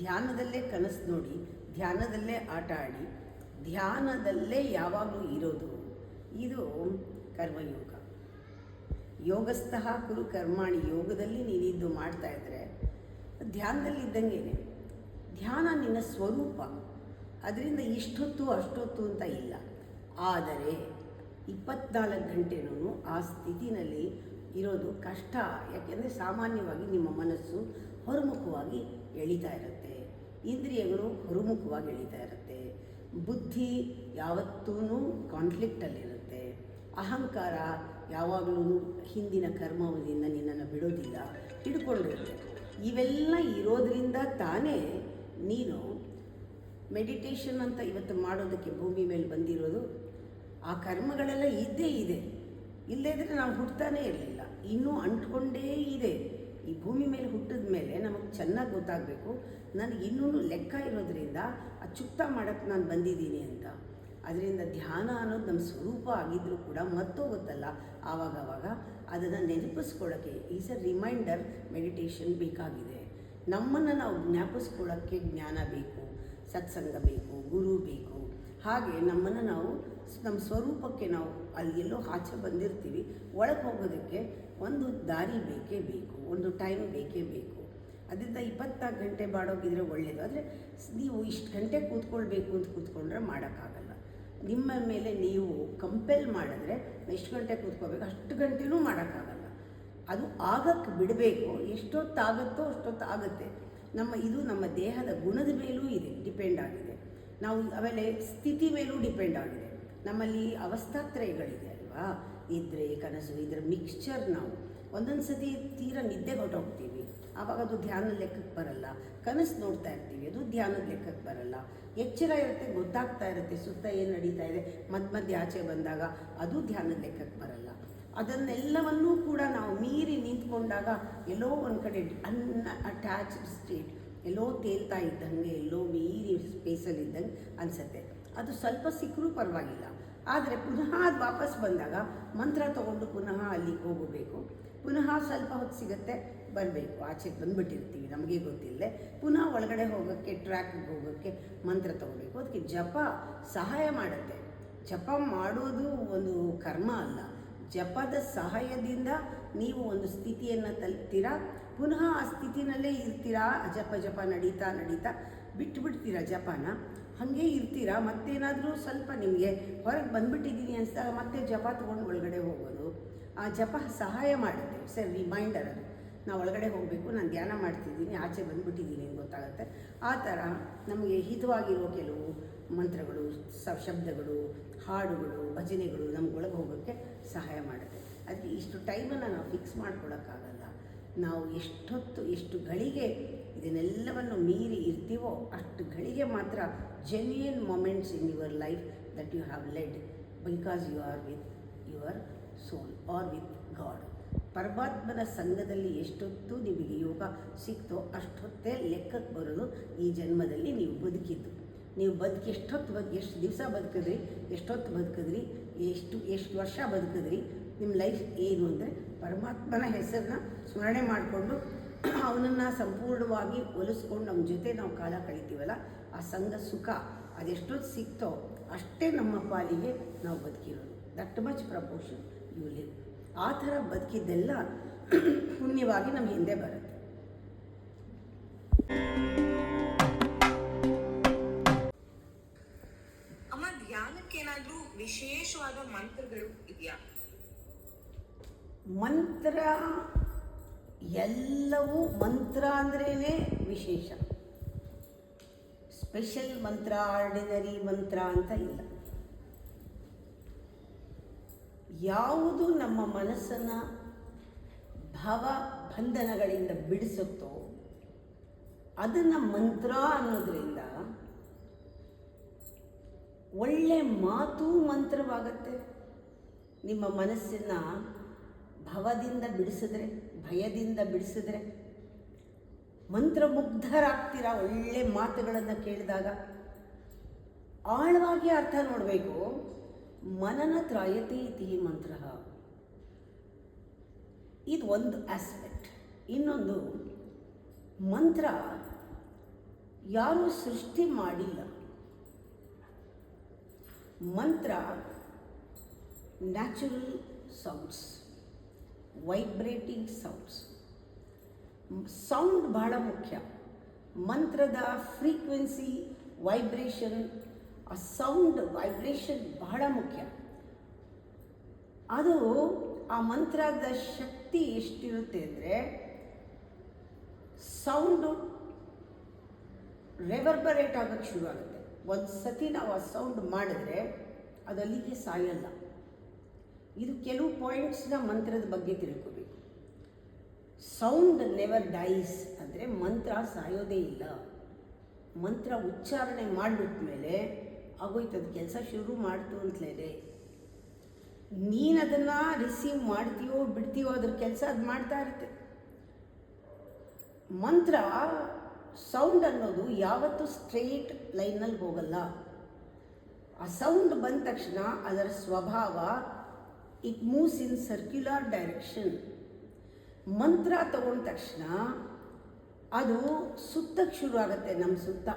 ಧ್ಯಾನದಲ್ಲೇ ಕನಸು ನೋಡಿ, ಧ್ಯಾನದಲ್ಲೇ ಆಟ ಆಡಿ, ಧ್ಯಾನದಲ್ಲೇ ಯಾವಾಗಲೂ ಇರೋದು. ಇದು ಕರ್ಮಯೋಗ. ಯೋಗಸ್ಥಃ ಕುರು ಕರ್ಮಾಣಿ. ಯೋಗದಲ್ಲಿ ನೀನಿದ್ದು ಮಾಡ್ತಾಯಿದ್ರೆ ಧ್ಯಾನದಲ್ಲಿ ಇದ್ದಂಗೆ. ಧ್ಯಾನ ನಿನ್ನ ಸ್ವರೂಪ. ಅದರಿಂದ ಇಷ್ಟೊತ್ತು ಅಷ್ಟೊತ್ತು ಅಂತ ಇಲ್ಲ. ಆದರೆ 24 ಗಂಟೆನೂ ಆ ಸ್ಥಿತಿನಲ್ಲಿ ಇರೋದು ಕಷ್ಟ. ಯಾಕೆಂದರೆ ಸಾಮಾನ್ಯವಾಗಿ ನಿಮ್ಮ ಮನಸ್ಸು ಹೊರಮುಖವಾಗಿ ಎಳಿತಾ ಇರುತ್ತೆ, ಇಂದ್ರಿಯಗಳು ಹೊರಮುಖವಾಗಿ ಎಳಿತಾ ಇರುತ್ತೆ, ಬುದ್ಧಿ ಯಾವತ್ತೂ ಕಾನ್ಫ್ಲಿಕ್ಟಲ್ಲಿರುತ್ತೆ, ಅಹಂಕಾರ ಯಾವಾಗಲೂ ಹಿಂದಿನ ಕರ್ಮದಿಂದ ನಿನ್ನನ್ನು ಬಿಡೋದಿಲ್ಲ, ಹಿಡ್ಕೊಂಡಿರುತ್ತೆ. ಇವೆಲ್ಲ ಇರೋದರಿಂದ ತಾನೇ ನೀನು ಮೆಡಿಟೇಷನ್ ಅಂತ ಇವತ್ತು ಮಾಡೋದಕ್ಕೆ ಭೂಮಿ ಮೇಲೆ ಬಂದಿರೋದು. ಆ ಕರ್ಮಗಳೆಲ್ಲ ಇದ್ದೇ ಇದೆ. ಇಲ್ಲದೇ ಇದ್ದರೆ ನಾವು ಹುಟ್ಟತಾನೇ ಇರಲಿಲ್ಲ. ಇನ್ನೂ ಅಂಟ್ಕೊಂಡೇ ಇದೆ. ಈ ಭೂಮಿ ಮೇಲೆ ಹುಟ್ಟಿದ ಮೇಲೆ ನಮಗೆ ಚೆನ್ನಾಗಿ ಗೊತ್ತಾಗಬೇಕು, ನನಗೆ ಇನ್ನೂ ಲೆಕ್ಕ ಇರೋದ್ರಿಂದ ಅಚುಕ್ತ ಮಾಡೋಕ್ಕೆ ನಾನು ಬಂದಿದ್ದೀನಿ ಅಂತ. ಅದರಿಂದ ಧ್ಯಾನ ಅನ್ನೋದು ನಮ್ಮ ಸ್ವರೂಪ ಆಗಿದ್ದರೂ ಕೂಡ ಮತ್ತೋಗುತ್ತಲ್ಲ ಆವಾಗವಾಗ. ಅದನ್ನು ನೆನಪಿಸ್ಕೊಳ್ಳೋಕ್ಕೆ ಈಸ್ ಅ ರಿಮೈಂಡರ್ ಮೆಡಿಟೇಷನ್ ಬೇಕಾಗಿದೆ. ನಮ್ಮನ್ನು ನಾವು ಜ್ಞಾಪಿಸ್ಕೊಳ್ಳೋಕ್ಕೆ ಜ್ಞಾನ ಬೇಕು, ಸತ್ಸಂಗ ಬೇಕು, ಗುರು ಬೇಕು. ಹಾಗೆ ನಮ್ಮನ್ನು ನಾವು ನಮ್ಮ ಸ್ವರೂಪಕ್ಕೆ ನಾವು ಅಲ್ಲಿ ಎಲ್ಲೋ ಆಚೆ ಬಂದಿರ್ತೀವಿ, ಒಳಗೆ ಹೋಗೋದಕ್ಕೆ ಒಂದು ದಾರಿ ಬೇಕೇ ಬೇಕು, ಒಂದು ಟೈಮ್ ಬೇಕೇ ಬೇಕು. ಅದರಿಂದ 24 ಗಂಟೆ ಮಾಡೋಗಿದ್ರೆ ಒಳ್ಳೆಯದು. ಆದರೆ ನೀವು ಇಷ್ಟು ಗಂಟೆ ಕೂತ್ಕೊಳ್ಬೇಕು ಅಂತ ಕೂತ್ಕೊಂಡ್ರೆ ಮಾಡೋಕ್ಕಾಗಲ್ಲ. ನಿಮ್ಮ ಮೇಲೆ ನೀವು ಕಂಪೆಲ್ ಮಾಡಿದ್ರೆ ಎಷ್ಟು ಗಂಟೆ ಕೂತ್ಕೋಬೇಕು ಅಷ್ಟು ಗಂಟೆನೂ ಮಾಡೋಕ್ಕಾಗಲ್ಲ. ಅದು ಆಗಕ್ಕೆ ಬಿಡಬೇಕು. ಎಷ್ಟೊತ್ತಾಗುತ್ತೋ ಅಷ್ಟೊತ್ತು ಆಗುತ್ತೆ. ಇದು ನಮ್ಮ ದೇಹದ ಗುಣದ ಮೇಲೂ ಇದೆ, ಡಿಪೆಂಡ್ ಆಗಿದೆ. ನಾವು ಆಮೇಲೆ ಸ್ಥಿತಿ ಮೇಲೂ ಡಿಪೆಂಡ್ ಆಗಿದೆ. ನಮ್ಮಲ್ಲಿ ಅವಸ್ಥಾತ್ರಯಗಳಿದೆ ಅಲ್ವಾ, ನಿದ್ರೆ ಕನಸು, ಇದರ ಮಿಕ್ಸ್ಚರ್. ನಾವು ಒಂದೊಂದು ಸತಿ ತೀರಾ ನಿದ್ದೆ ಹೊರಟೋಗ್ತೀವಿ, ಆವಾಗ ಅದು ಧ್ಯಾನದ ಲೆಕ್ಕಕ್ಕೆ ಬರಲ್ಲ. ಕನಸು ನೋಡ್ತಾ ಇರ್ತೀವಿ, ಅದು ಧ್ಯಾನದ ಲೆಕ್ಕಕ್ಕೆ ಬರಲ್ಲ. ಎಚ್ಚರ ಇರುತ್ತೆ, ಗೊತ್ತಾಗ್ತಾ ಇರುತ್ತೆ ಸುತ್ತ ಏನು ನಡೀತಾ ಇದೆ, ಮಧ್ಯೆ ಆಚೆ ಬಂದಾಗ ಅದು ಧ್ಯಾನದ ಲೆಕ್ಕಕ್ಕೆ ಬರಲ್ಲ. ಅದನ್ನೆಲ್ಲವನ್ನೂ ಕೂಡ ನಾವು ಮೀರಿ ನಿಂತ್ಕೊಂಡಾಗ ಎಲ್ಲೋ ಒಂದು ಕಡೆ ಅಟ್ಯಾಚ್ಡ್ ಸ್ಟೇಟ್, ಎಲ್ಲೋ ತೇಲ್ತಾ ಇದ್ದಂಗೆ, ಎಲ್ಲೋ ಮೀರಿ ಸ್ಪೇಸಲ್ಲಿದ್ದಂಗೆ ಅನಿಸುತ್ತೆ. ಅದು ಸ್ವಲ್ಪ ಸಿಕ್ಕರೂ ಪರವಾಗಿಲ್ಲ. ಆದರೆ ಪುನಃ ಅದು ವಾಪಸ್ ಬಂದಾಗ ಮಂತ್ರ ತೊಗೊಂಡು ಪುನಃ ಅಲ್ಲಿಗೆ ಹೋಗಬೇಕು. ಪುನಃ ಸ್ವಲ್ಪ ಹೊತ್ತು ಸಿಗುತ್ತೆ, ಬರಬೇಕು, ಆಚೆಗೆ ಬಂದುಬಿಟ್ಟಿರ್ತೀವಿ ನಮಗೆ ಗೊತ್ತಿಲ್ಲದೆ, ಪುನಃ ಒಳಗಡೆ ಹೋಗೋಕ್ಕೆ ಟ್ರ್ಯಾಕ್ಗೆ ಹೋಗೋಕ್ಕೆ ಮಂತ್ರ ತಗೋಬೇಕು. ಅದಕ್ಕೆ ಜಪ ಸಹಾಯ ಮಾಡುತ್ತೆ. ಜಪ ಮಾಡೋದು ಒಂದು ಕರ್ಮ ಅಲ್ಲ, ಜಪದ ಸಹಾಯದಿಂದ ನೀವು ಒಂದು ಸ್ಥಿತಿಯನ್ನು ತಲುಪ್ತೀರಾ, ಪುನಃ ಆ ಸ್ಥಿತಿನಲ್ಲೇ ಇರ್ತೀರಾ. ಜಪ ನಡೀತಾ ಬಿಟ್ಬಿಡ್ತೀರಾ ಜಪನ, ಹಾಗೆ ಇರ್ತೀರಾ. ಮತ್ತೇನಾದರೂ ಸ್ವಲ್ಪ ನಿಮಗೆ ಹೊರಗೆ ಬಂದುಬಿಟ್ಟಿದ್ದೀನಿ ಅನಿಸಿದಾಗ ಮತ್ತೆ ಜಪ ತೊಗೊಂಡು ಒಳಗಡೆ ಹೋಗೋದು, ಆ ಜಪ ಸಹಾಯ ಮಾಡುತ್ತೆ. ಸರ್ ರಿಮೈಂಡರ್ ಅದು, ನಾವು ಒಳಗಡೆ ಹೋಗಬೇಕು, ನಾನು ಧ್ಯಾನ ಮಾಡ್ತಿದ್ದೀನಿ, ಆಚೆ ಬಂದುಬಿಟ್ಟಿದ್ದೀನಿ ಅಂತ ಗೊತ್ತಾಗುತ್ತೆ. ಆ ಥರ ನಮಗೆ ಹಿತವಾಗಿರೋ ಕೆಲವು ಮಂತ್ರಗಳು, ಶಬ್ದಗಳು, ಹಾಡುಗಳು, ಭಜನೆಗಳು ನಮ್ಗೆ ಒಳಗೆ ಹೋಗೋಕ್ಕೆ ಸಹಾಯ ಮಾಡುತ್ತೆ. ಅದಕ್ಕೆ ಇಷ್ಟು ಟೈಮನ್ನು ನಾವು ಫಿಕ್ಸ್ ಮಾಡ್ಕೊಳ್ಳೋಕ್ಕಾಗಲ್ಲ. ನಾವು ಎಷ್ಟು ಗಳಿಗೆ ಇದನ್ನೆಲ್ಲವನ್ನು ಮೀರಿ ಇರ್ತೀವೋ ಅಷ್ಟು ಗಳಿಗೆ ಮಾತ್ರ genuine moments in your life that you have led because you are with your soul are with God. ಪರಮಾತ್ಮನ ಸಂಘದಲ್ಲಿ ಎಷ್ಟೊತ್ತು ನಿಮಗೆ ಯೋಗ ಸಿಕ್ತೋ ಅಷ್ಟೊತ್ತೇ ಲೆಕ್ಕಕ್ಕೆ ಬರೋದು ಈ ಜನ್ಮದಲ್ಲಿ ನೀವು ಬದುಕಿದ್ದು. ನೀವು ಎಷ್ಟು ದಿವಸ ಬದುಕಿದ್ರಿ, ಎಷ್ಟೊತ್ತು ಬದುಕಿದ್ರಿ, ಎಷ್ಟು ವರ್ಷ ಬದುಕಿದ್ರಿ, ನಿಮ್ಮ ಲೈಫ್ ಏನು ಅಂದರೆ ಪರಮಾತ್ಮನ ಹೆಸರನ್ನ ಸ್ಮರಣೆ ಮಾಡಿಕೊಂಡು ಅವನನ್ನು ಸಂಪೂರ್ಣವಾಗಿ ಒಲಿಸ್ಕೊಂಡು ನಮ್ಮ ಜೊತೆ ನಾವು ಕಾಲ ಕಳಿತೀವಲ್ಲ, ಆ ಸಂಘ ಸುಖ ಅದೆಷ್ಟೊತ್ತು ಸಿಕ್ತೋ ಅಷ್ಟೇ ನಮ್ಮ ಪಾಲಿಗೆ ನಾವು ಬದುಕಿರೋದು. That much proportion you live. ಆ ಥರ ಬದುಕಿದ್ದೆಲ್ಲ ಪುಣ್ಯವಾಗಿ ನಮ್ಮ ಹಿಂದೆ ಬರುತ್ತೆ. ಅಮ್ಮ, ಧ್ಯಾನಕ್ಕೇನಾದ್ರೂ ವಿಶೇಷವಾದ ಮಂತ್ರಗಳು ಇದೆಯಾ? ಮಂತ್ರ ಎಲ್ಲವೂ ಮಂತ್ರ ಅಂದ್ರೇ ವಿಶೇಷ. ಸ್ಪೆಷಲ್ ಮಂತ್ರ, ಆರ್ಡಿನರಿ ಮಂತ್ರ ಅಂತ ಇಲ್ಲ. ಯಾವುದು ನಮ್ಮ ಮನಸ್ಸನ್ನು ಭಾವ ಬಂಧನಗಳಿಂದ ಬಿಡಿಸುತ್ತೋ ಅದನ್ನು ಮಂತ್ರ ಅನ್ನೋದ್ರಿಂದ ಒಳ್ಳೆ ಮಾತು ಮಂತ್ರವಾಗತ್ತೆ. ನಿಮ್ಮ ಮನಸ್ಸನ್ನು ಭವದಿಂದ ಬಿಡಿಸಿದ್ರೆ, ಭಯದಿಂದ ಬಿಡಿಸಿದ್ರೆ ಮಂತ್ರಮುಗ್ಧರಾಗ್ತೀರ. ಒಳ್ಳೆ ಮಾತುಗಳನ್ನು ಕೇಳಿದಾಗ ಆಳವಾಗಿ ಅರ್ಥ ನೋಡಬೇಕು. ಮನನ ತ್ರಾಯತೆ ಇತಿ ಮಂತ್ರ, ಇದು ಒಂದು ಆಸ್ಪೆಕ್ಟ್. ಇನ್ನೊಂದು, ಮಂತ್ರ ಯಾರೂ ಸೃಷ್ಟಿ ಮಾಡಿಲ್ಲ. ಮಂತ್ರ natural sounds, vibrating sounds. Sound ಬಹಳ ಮುಖ್ಯ. ಮಂತ್ರದ ಫ್ರೀಕ್ವೆನ್ಸಿ, ವೈಬ್ರೇಷನ್, ಆ ಸೌಂಡ್ ವೈಬ್ರೇಷನ್ ಬಹಳ ಮುಖ್ಯ. ಅದು ಆ ಮಂತ್ರದ ಶಕ್ತಿ ಎಷ್ಟಿರುತ್ತೆ ಅಂದರೆ, ಸೌಂಡು ರೆವರ್ಬರೇಟ್ ಆಗೋಕ್ಕೆ ಶುರು ಆಗುತ್ತೆ. ಒಂದು ಸತಿ ನಾವು ಆ ಸೌಂಡ್ ಮಾಡಿದ್ರೆ ಅದು ಅಲ್ಲಿಗೆ ಸಾಯಲ್ಲ. ಇದು ಕೆಲವು ಪಾಯಿಂಟ್ಸ್ನ ಮಂತ್ರದ ಬಗ್ಗೆ ತಿಳ್ಕೋಬೇಕು. ಸೌಂಡ್ ನೆವರ್ ಡೈಸ್ ಅಂದರೆ ಮಂತ್ರ ಸಾಯೋದೇ ಇಲ್ಲ. ಮಂತ್ರ ಉಚ್ಚಾರಣೆ ಮಾಡಿಬಿಟ್ಮೇಲೆ ಆಗೋಯ್ತದ ಕೆಲಸ, ಶುರು ಮಾಡ್ತು ಅಂತಲೇ. ನೀನು ಅದನ್ನು ರಿಸೀವ್ ಮಾಡ್ತೀಯೋ ಬಿಡ್ತೀಯೋ ಅದ್ರ ಕೆಲಸ ಅದು ಮಾಡ್ತಾ ಇರುತ್ತೆ. ಮಂತ್ರ ಸೌಂಡ್ ಅನ್ನೋದು ಯಾವತ್ತೂ ಸ್ಟ್ರೈಟ್ ಲೈನಲ್ಲಿ ಹೋಗಲ್ಲ. ಆ ಸೌಂಡ್ ಬಂದ ತಕ್ಷಣ ಅದರ ಸ್ವಭಾವ it moves in circular direction. ಮಂತ್ರ ತಗೊಂಡ ತಕ್ಷಣ ಅದು ಸುತ್ತಕ್ಕೆ ಶುರು ಆಗುತ್ತೆ ನಮ್ಮ ಸುತ್ತ.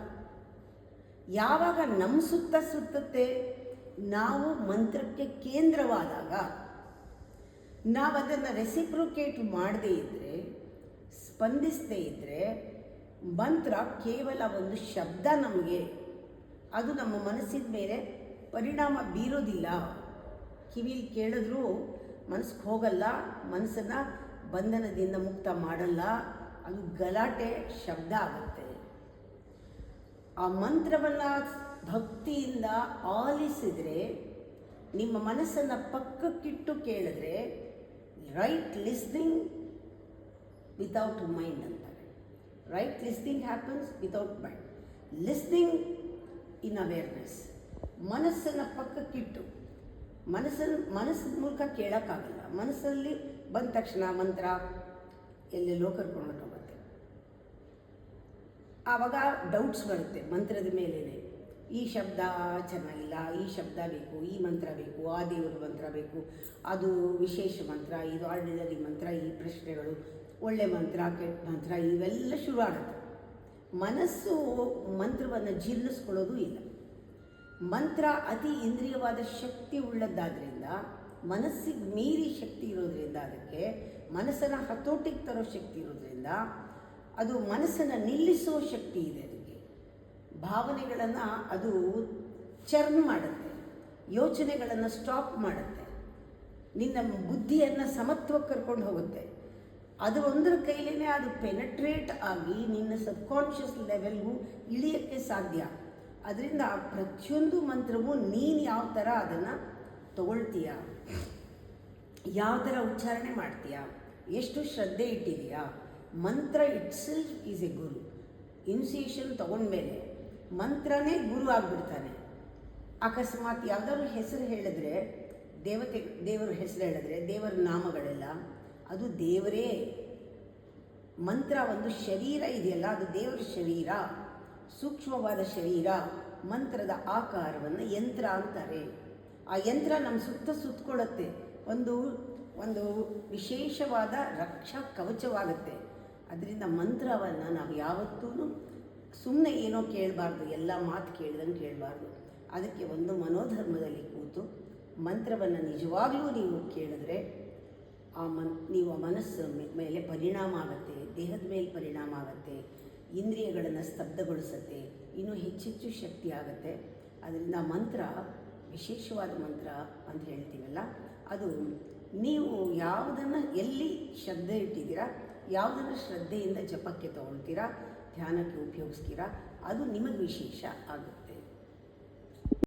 ಯಾವಾಗ ನಮ್ಮ ಸುತ್ತ ಸುತ್ತುತ್ತೆ, ನಾವು ಮಂತ್ರಕ್ಕೆ ಕೇಂದ್ರವಾದಾಗ, ನಾವು ಅದನ್ನು ರೆಸಿಪ್ರೊಕೇಟ್ ಮಾಡದೇ ಇದ್ದರೆ, ಸ್ಪಂದಿಸದೇ ಇದ್ದರೆ, ಮಂತ್ರ ಕೇವಲ ಒಂದು ಶಬ್ದ ನಮಗೆ, ಅದು ನಮ್ಮ ಮನಸ್ಸಿನ ಮೇಲೆ ಪರಿಣಾಮ ಬೀರೋದಿಲ್ಲ. ಕಿವಿಲಿ ಕೇಳಿದ್ರೂ ಮನಸ್ಸಿಗೆ ಹೋಗಲ್ಲ, ಮನಸ್ಸನ್ನು ಬಂಧನದಿಂದ ಮುಕ್ತ ಮಾಡಲ್ಲ. ಅದು ಗಲಾಟೆ ಶಬ್ದ ಆಗುತ್ತೆ. ಆ ಮಂತ್ರವನ್ನು ಭಕ್ತಿಯಿಂದ ಆಲಿಸಿದರೆ, ನಿಮ್ಮ ಮನಸ್ಸನ್ನು ಪಕ್ಕಕ್ಕಿಟ್ಟು ಕೇಳಿದ್ರೆ, ರೈಟ್ ಲಿಸ್ನಿಂಗ್ ವಿತೌಟ್ ಮೈಂಡ್ ಅಂತಾರೆ. Right listening happens without mind. Listening in awareness. ಮನಸ್ಸನ್ನು ಪಕ್ಕಕ್ಕಿಟ್ಟು, ಮನಸ್ಸಿನ ಮೂಲಕ ಕೇಳೋಕ್ಕಾಗಲ್ಲ. ಮನಸ್ಸಲ್ಲಿ ಬಂದ ತಕ್ಷಣ ಮಂತ್ರ ಎಲ್ಲೆಲ್ಲೋ ಕರ್ಕೊಂಡು ಹೋಗುತ್ತೆ. ಆವಾಗ ಡೌಟ್ಸ್ ಬರುತ್ತೆ ಮಂತ್ರದ ಮೇಲೇ. ಈ ಶಬ್ದ ಚೆನ್ನಾಗಿಲ್ಲ, ಈ ಶಬ್ದ ಬೇಕು, ಈ ಮಂತ್ರ ಬೇಕು, ಆ ದೇವರ ಮಂತ್ರ ಬೇಕು, ಅದು ವಿಶೇಷ ಮಂತ್ರ, ಇದು ಆರ್ಡಿನರಿ ಮಂತ್ರ, ಈ ಪ್ರಶ್ನೆಗಳು ಒಳ್ಳೆ ಮಂತ್ರ ಕೆಟ್ಟ ಮಂತ್ರ ಇವೆಲ್ಲ ಶುರು ಆಗುತ್ತೆ. ಮನಸ್ಸು ಮಂತ್ರವನ್ನು ಜೀರ್ಣಿಸ್ಕೊಳ್ಳೋದು ಇಲ್ಲ. ಮಂತ್ರ ಅತಿ ಇಂದ್ರಿಯವಾದ ಶಕ್ತಿ ಉಳ್ಳದ್ದಾದ್ರಿಂದ, ಮನಸ್ಸಿಗೆ ಮೀರಿ ಶಕ್ತಿ ಇರೋದ್ರಿಂದ, ಅದಕ್ಕೆ ಮನಸ್ಸನ್ನು ಹತೋಟಿಗೆ ತರೋ ಶಕ್ತಿ ಇರೋದ್ರಿಂದ, ಅದು ಮನಸ್ಸನ್ನು ನಿಲ್ಲಿಸೋ ಶಕ್ತಿ ಇದೆ ಅದಕ್ಕೆ. ಭಾವನೆಗಳನ್ನು ಅದು ಚರ್ನ್ ಮಾಡುತ್ತೆ, ಯೋಚನೆಗಳನ್ನು ಸ್ಟಾಪ್ ಮಾಡುತ್ತೆ, ನಿನ್ನ ಬುದ್ಧಿಯನ್ನು ಸಮತ್ವಕ್ಕೆ ಕರ್ಕೊಂಡು ಹೋಗುತ್ತೆ. ಅದು ಒಂದರ ಕೈಲೇ ಅದು ಪೆನೆಟ್ರೇಟ್ ಆಗಿ ನಿನ್ನ ಸಬ್ಕಾನ್ಷಿಯಸ್ ಲೆವೆಲ್ಗೂ ಇಳಿಯೋಕ್ಕೆ ಸಾಧ್ಯ. ಅದರಿಂದ ಪ್ರತಿಯೊಂದು ಮಂತ್ರವೂ ನೀನು ಯಾವ ಥರ ಅದನ್ನು ತಗೊಳ್ತೀಯ, ಯಾವ ಥರ ಉಚ್ಚಾರಣೆ ಮಾಡ್ತೀಯ, ಎಷ್ಟು ಶ್ರದ್ಧೆ ಇಟ್ಟಿದೆಯಾ. Mantra itself is a guru. Initiation ತೊಗೊಂಡ್ಮೇಲೆ ಮಂತ್ರನೇ ಗುರು ಆಗಿಬಿಡ್ತಾನೆ. ಅಕಸ್ಮಾತ್ ಯಾವುದಾದ್ರು ಹೆಸರು ಹೇಳಿದ್ರೆ, ದೇವರ ಹೆಸರು ಹೇಳಿದ್ರೆ, ದೇವರ ನಾಮಗಳೆಲ್ಲ ಅದು ದೇವರೇ. ಮಂತ್ರ ಒಂದು ಶರೀರ ಇದೆಯಲ್ಲ, ಅದು ದೇವರ ಶರೀರ, ಸೂಕ್ಷ್ಮವಾದ ಶರೀರ. ಮಂತ್ರದ ಆಕಾರವನ್ನು ಯಂತ್ರ ಅಂತಾರೆ. ಆ ಯಂತ್ರ ನಮ್ಮ ಸುತ್ತಕೊಳ್ಳುತ್ತೆ, ಒಂದು ವಿಶೇಷವಾದ ರಕ್ಷಾ ಕವಚವಾಗುತ್ತೆ. ಅದರಿಂದ ಮಂತ್ರವನ್ನು ನಾವು ಯಾವತ್ತೂ ಸುಮ್ಮನೆ ಏನೋ ಕೇಳಬಾರ್ದು, ಎಲ್ಲ ಮಾತು ಕೇಳ್ದಂಗೆ ಕೇಳಬಾರ್ದು. ಅದಕ್ಕೆ ಒಂದು ಮನೋಧರ್ಮದಲ್ಲಿ ಕೂತು ಮಂತ್ರವನ್ನು ನಿಜವಾಗ್ಲೂ ನೀವು ಕೇಳಿದ್ರೆ ನೀವು ಮನಸ್ಸು ಮೇಲೆ ಪರಿಣಾಮ ಆಗುತ್ತೆ, ದೇಹದ ಮೇಲೆ ಪರಿಣಾಮ ಆಗುತ್ತೆ, ಇಂದ್ರಿಯಗಳನ್ನು ಸ್ತಬ್ಧಗೊಳಿಸುತ್ತೆ, ಇನ್ನೂ ಹೆಚ್ಚೆಚ್ಚು ಶಕ್ತಿ ಆಗುತ್ತೆ. ಅದರಿಂದ ಮಂತ್ರ ವಿಶೇಷವಾದ ಮಂತ್ರ ಅಂತ ಹೇಳ್ತೀವಲ್ಲ, ಅದು ನೀವು ಯಾವುದನ್ನು ಎಲ್ಲಿ ಶ್ರದ್ಧೆ ಇಟ್ಟಿದ್ದೀರಾ, ಯಾವುದನ್ನು ಶ್ರದ್ಧೆಯಿಂದ ಜಪಕ್ಕೆ ತೊಗೊಳ್ತೀರಾ, ಧ್ಯಾನಕ್ಕೆ ಉಪಯೋಗಿಸ್ತೀರಾ, ಅದು ನಿಮಗೆ ವಿಶೇಷ ಆಗುತ್ತೆ.